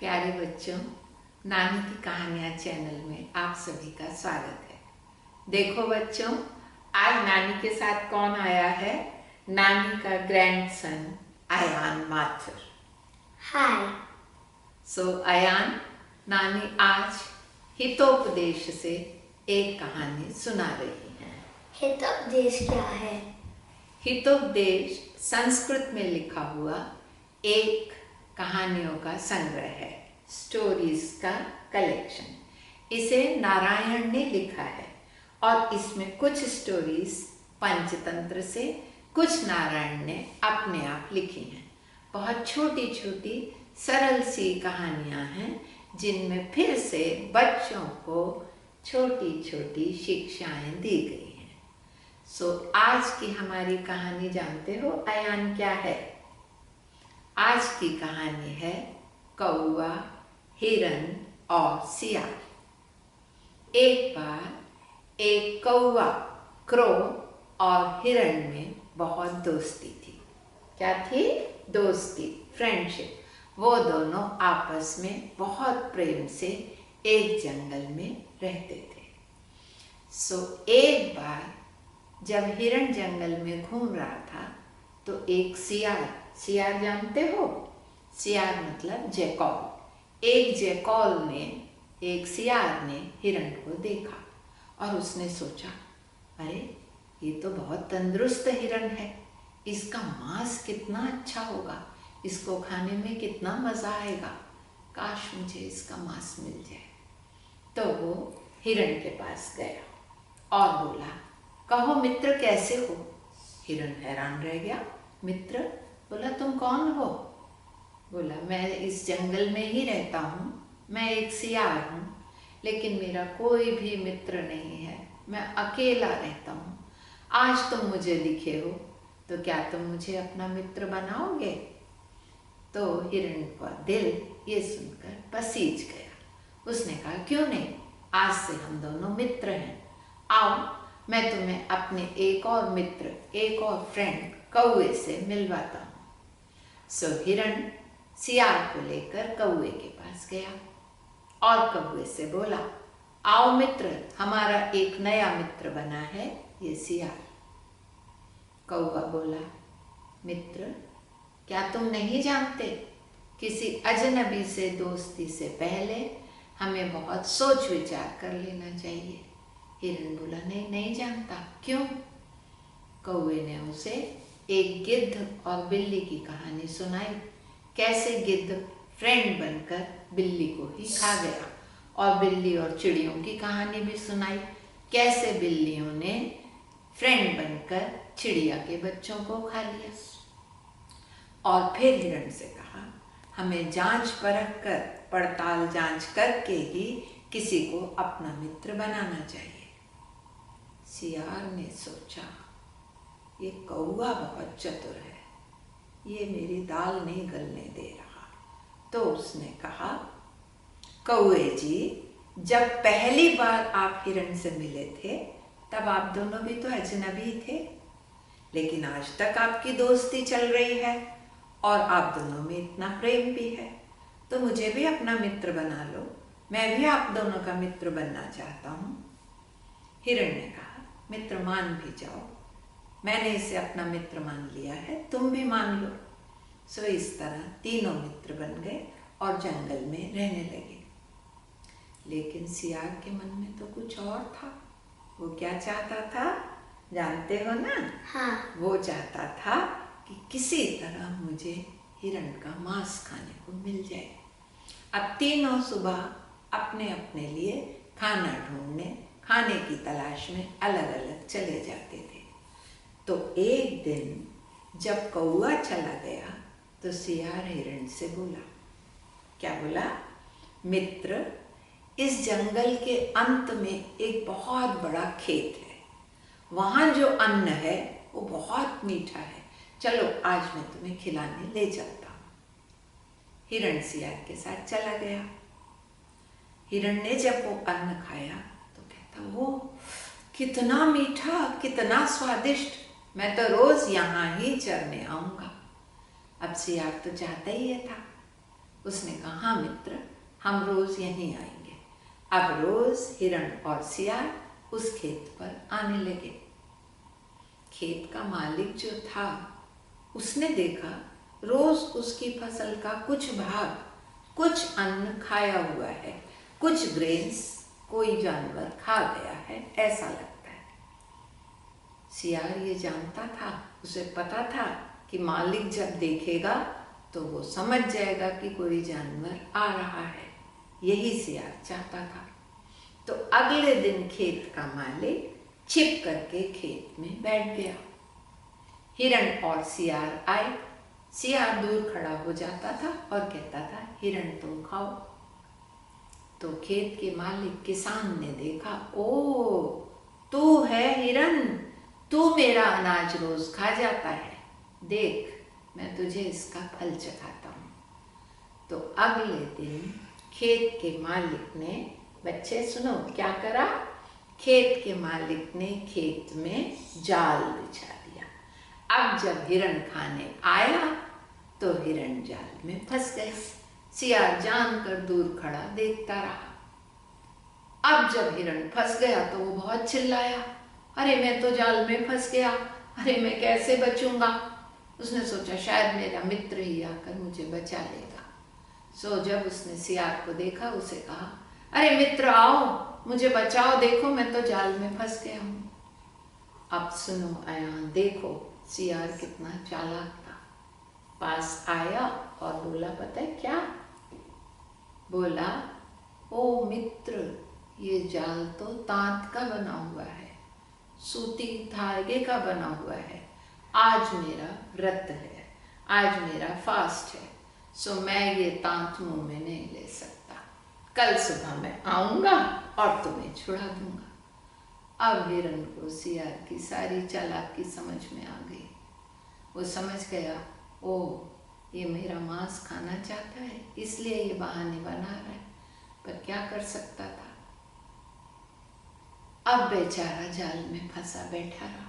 प्यारे बच्चों, नानी की कहानियाँ चैनल में आप सभी का स्वागत है। देखो बच्चों, आज नानी के साथ कौन आया है? नानी का ग्रैंडसन अयान माथुर। हाय। अयान, नानी आज हितोपदेश से एक कहानी सुना रही है। हितोपदेश क्या है? हितोपदेश संस्कृत में लिखा हुआ एक कहानियों का संग्रह है, स्टोरीज का कलेक्शन। इसे नारायण ने लिखा है और इसमें कुछ स्टोरीज पंचतंत्र से, कुछ नारायण ने अपने आप लिखी हैं। बहुत छोटी छोटी सरल सी कहानियाँ हैं जिनमें फिर से बच्चों को छोटी छोटी शिक्षाएं दी गई हैं। आज की हमारी कहानी जानते हो अयान क्या है? आज की कहानी है कौवा, हिरन और सियार। एक बार एक कौवा, क्रो और हिरन में बहुत दोस्ती थी। क्या थी? दोस्ती, फ्रेंडशिप। वो दोनों आपस में बहुत प्रेम से एक जंगल में रहते थे। एक बार जब हिरन जंगल में घूम रहा था तो एक सियार जानते हो? सियार मतलब जैकॉल। एक जैकॉल ने, एक सियार ने हिरन को देखा और उसने सोचा, अरे ये तो बहुत तंदुरुस्त हिरन है, इसका मांस कितना अच्छा होगा, इसको खाने में कितना मज़ा आएगा, काश मुझे इसका मांस मिल जाए। तो वो हिरन के पास गया और बोला, कहो मित्र कैसे हो? हिरन हैरान रह गया। मित्र? बोला तुम कौन हो? बोला मैं इस जंगल में ही रहता हूँ, मैं एक सियार हूँ, लेकिन मेरा कोई भी मित्र नहीं है, मैं अकेला रहता हूँ। आज तुम मुझे दिखे हो तो क्या तुम मुझे अपना मित्र बनाओगे? तो हिरन का दिल ये सुनकर पसीज गया। उसने कहा क्यों नहीं, आज से हम दोनों मित्र हैं। आओ मैं तुम्हें अपने एक और मित्र, एक और फ्रेंड कौवे से मिलवाता हूँ। हिरन सियार को लेकर कौवे के पास गया और कौवे से बोला, आओ मित्र, हमारा एक नया मित्र बना है ये सियार। कौवा बोला, मित्र क्या तुम नहीं जानते, किसी अजनबी से दोस्ती से पहले हमें बहुत सोच विचार कर लेना चाहिए। हिरन बोला, नहीं जानता, क्यों? कौवे ने उसे एक गिद्ध और बिल्ली की कहानी सुनाई, कैसे गिद्ध फ्रेंड बनकर बिल्ली को ही खा गया, और बिल्ली और चिड़ियों की कहानी भी सुनाई, कैसे बिल्लियों ने फ्रेंड बनकर चिड़िया के बच्चों को खा लिया। और फिर हिरन से कहा, हमें जांच परख कर, पड़ताल जांच करके ही किसी को अपना मित्र बनाना चाहिए। सियार ने सोचा, ये कौवा बहुत चतुर है, ये मेरी दाल नहीं गलने दे रहा। तो उसने कहा, कौवे जी, जब पहली बार आप हिरन से मिले थे तब आप दोनों भी तो अजनबी थे, लेकिन आज तक आपकी दोस्ती चल रही है और आप दोनों में इतना प्रेम भी है, तो मुझे भी अपना मित्र बना लो, मैं भी आप दोनों का मित्र बनना चाहता हूँ। हिरन ने कहा, मित्र मान भी जाओ, मैंने इसे अपना मित्र मान लिया है, तुम भी मान लो। इस तरह तीनों मित्र बन गए और जंगल में रहने लगे। लेकिन सियार के मन में तो कुछ और था। वो क्या चाहता था जानते हो ना? हाँ। वो चाहता था कि किसी तरह मुझे हिरन का मांस खाने को मिल जाए। अब तीनों सुबह अपने अपने लिए खाना ढूंढने, खाने की तलाश में अलग अलग चले जाते थे। तो एक दिन जब कौवा चला गया तो सियार हिरन से बोला, क्या बोला? मित्र, इस जंगल के अंत में एक बहुत बड़ा खेत है, वहाँ जो अन्न है वो बहुत मीठा है, चलो आज मैं तुम्हें खिलाने ले जाता हूँ। हिरन सियार के साथ चला गया। हिरन ने जब वो अन्न खाया तो कहता, वो कितना मीठा, कितना स्वादिष्ट, मैं तो रोज यहाँ ही चरने आऊँगा। अब सियार तो चाहता ही था, उसने कहा, हाँ मित्र, हम रोज यहीं आएंगे। अब रोज हिरण और सियार उस खेत पर आने लगे। खेत का मालिक जो था उसने देखा रोज उसकी फसल का कुछ भाग, कुछ अन्न खाया हुआ है, कुछ ग्रेन्स कोई जानवर खा गया है, ऐसा लगता है। सियार ये जानता था, उसे पता था कि मालिक जब देखेगा तो वो समझ जाएगा कि कोई जानवर आ रहा है। यही सियार चाहता था। तो अगले दिन खेत का मालिक छिप करके खेत में बैठ गया। हिरण और सियार आए। सियार दूर खड़ा हो जाता था और कहता था, हिरण तुम खाओ। तो खेत के मालिक किसान ने देखा, ओ तू है हिरण, तू मेरा अनाज रोज खा जाता है, देख मैं तुझे इसका फल चखाता हूँ। तो अगले दिन खेत के मालिक ने, बच्चे सुनो क्या करा, खेत के मालिक ने खेत में जाल बिछा दिया। अब जब हिरण खाने आया तो हिरण जाल में फंस गए। सियार जानकर दूर खड़ा देखता रहा। अब जब हिरण फंस गया तो वो बहुत चिल्लाया, अरे मैं तो जाल में फंस गया, अरे मैं कैसे बचूंगा। उसने सोचा शायद मेरा मित्र ही आकर मुझे बचा लेगा। सो जब उसने सियार को देखा, उसे कहा, अरे मित्र आओ मुझे बचाओ, देखो मैं तो जाल में फंस गया हूँ। अब सुनो अयान, देखो सियार कितना चालाक था। पास आया और बोला, पता है क्या बोला, ओ मित्र ये जाल तो तांत का बना हुआ है, सूती धागे का बना हुआ है। आज मेरा व्रत है, आज मेरा फास्ट है, सो मैं ये तांत मुंह में नहीं ले सकता। कल सुबह मैं आऊंगा और तुम्हें छुड़ा दूंगा। अब हिरण को सियार की सारी चालाकी समझ में आ गई। वो समझ गया, ओ ये मेरा मांस खाना चाहता है, इसलिए ये बहाने बना रहा है, पर क्या कर सकता था। अब बेचारा जाल में फंसा बैठा रहा।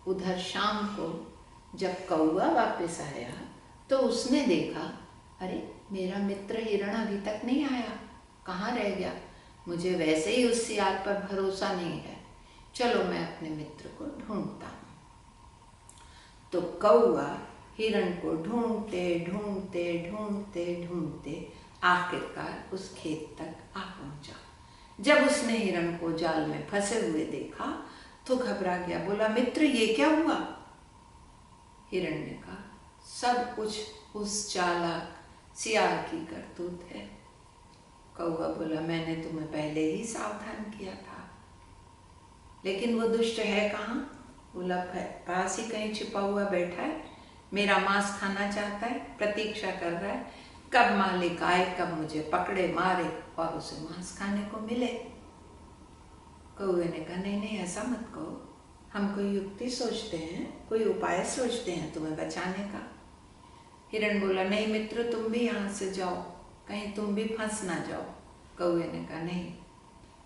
उधर शाम को जब कौवा वापस आया तो उसने देखा, अरे मेरा मित्र हिरण अभी तक नहीं आया, कहाँ रह गया। मुझे वैसे ही उस सियार पर भरोसा नहीं है, चलो मैं अपने मित्र को ढूंढता हूँ। तो कौवा हिरण को ढूंढते ढूंढते ढूंढते ढूंढते आखिरकार उस खेत तक आ पहुंचा। जब उसने हिरण को जाल में फंसे हुए देखा तो घबरा गया, बोला, मित्र ये क्या हुआ। हिरण ने कहा, सब कुछ उस चालाक सियार की करतूत है। कौवा बोला, मैंने तुम्हें पहले ही सावधान किया था, लेकिन वो दुष्ट है कहाँ। बोला, पास ही कहीं छिपा हुआ बैठा है, मेरा मांस खाना चाहता है, प्रतीक्षा कर रहा है कब मालिक आए, कब मुझे पकड़े मारे और उसे मांस खाने को मिले। कौवे ने कहा, नहीं नहीं ऐसा मत कहो, हम कोई युक्ति सोचते हैं, कोई उपाय सोचते हैं तुम्हें बचाने का। हिरण बोला, नहीं मित्र तुम भी यहाँ से जाओ, कहीं तुम भी फंस ना जाओ। कौवे ने कहा, नहीं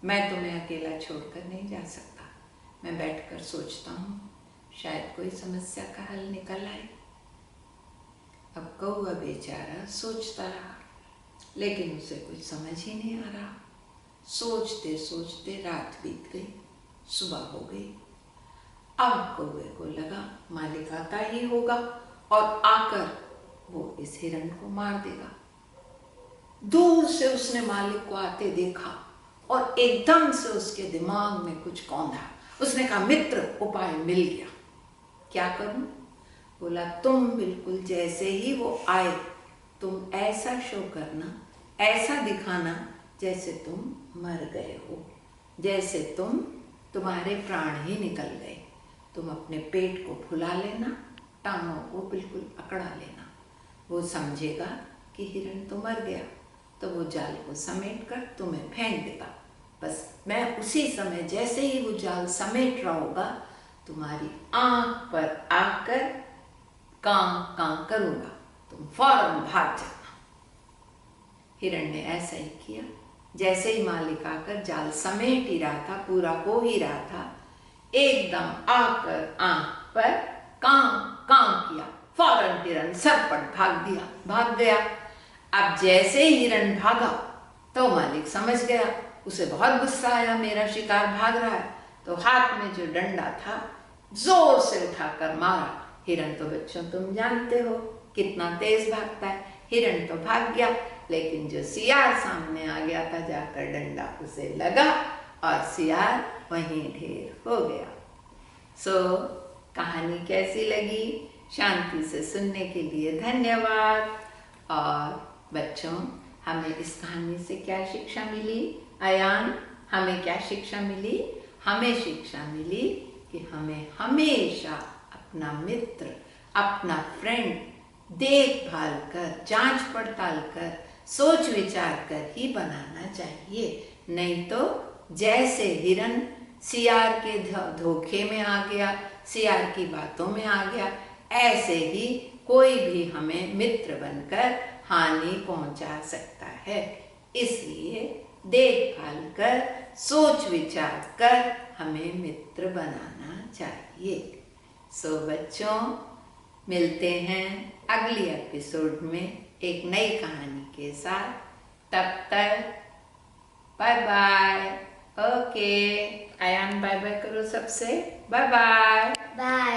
मैं तुम्हें अकेला छोड़कर नहीं जा सकता, मैं बैठकर सोचता हूँ, शायद कोई समस्या का हल निकल आए। अब कौवा बेचारा सोचता रहा, लेकिन उसे कुछ समझ ही नहीं आ रहा। सोचते सोचते रात बीत गई, सुबह हो गई। अब कौवे को लगा मालिक आता ही होगा और आकर वो इस हिरण को मार देगा। दूर से उसने मालिक को आते देखा और एकदम से उसके दिमाग में कुछ कौंधा। उसने कहा, मित्र उपाय मिल गया, क्या करूं। बोला, तुम बिल्कुल जैसे ही वो आए तुम ऐसा शो करना, ऐसा दिखाना जैसे तुम मर गए हो, जैसे तुम्हारे प्राण ही निकल गए। तुम अपने पेट को फुला लेना, टांगों को बिल्कुल अकड़ा लेना। वो समझेगा कि हिरण तो मर गया, तो वो जाल को समेट कर तुम्हें फेंक देगा। बस मैं उसी समय जैसे ही वो जाल समेट रहा होगा, तुम्हारी आंख पर आकर कां कां करूंगा, तुम फौरन भाग जाना। हिरण ने ऐसा ही किया। जैसे ही मालिक आकर जाल समेट ही रहा था, पूरा हो ही रहा था, एकदम आकर आंख पर कां कां किया, फौरन हिरण सरपट भाग गया। अब जैसे हिरण भागा तो मालिक समझ गया, उसे बहुत गुस्सा आया, मेरा शिकार भाग रहा है, तो हाथ में जो डंडा था जोर से उठाकर मारा। हिरण तो बच्चों तुम जानते हो कितना तेज भागता है। हिरण तो भाग गया, लेकिन जो सियार सामने आ गया था, जाकर डंडा उसे लगा और सियार वहीं ढेर हो गया। कहानी कैसी लगी? शांति से सुनने के लिए धन्यवाद। और बच्चों, हमें इस कहानी से क्या शिक्षा मिली? अयान, हमें क्या शिक्षा मिली? हमें शिक्षा मिली कि हमें हमेशा अपना मित्र, अपना फ्रेंड देखभाल कर, जांच पड़ताल कर, सोच विचार कर ही बनाना चाहिए। नहीं तो जैसे हिरण सियार के धोखे में आ गया, सियार की बातों में आ गया, ऐसे ही कोई भी हमें मित्र बनकर हानि पहुंचा सकता है। इसलिए देखभाल कर, सोच विचार कर हमें मित्र बनाना चाहिए। बच्चों, मिलते हैं अगली एपिसोड में एक नई कहानी के साथ। तब तक bye bye. Okay, Ayaan bye bye करो सबसे। Bye bye. बाय।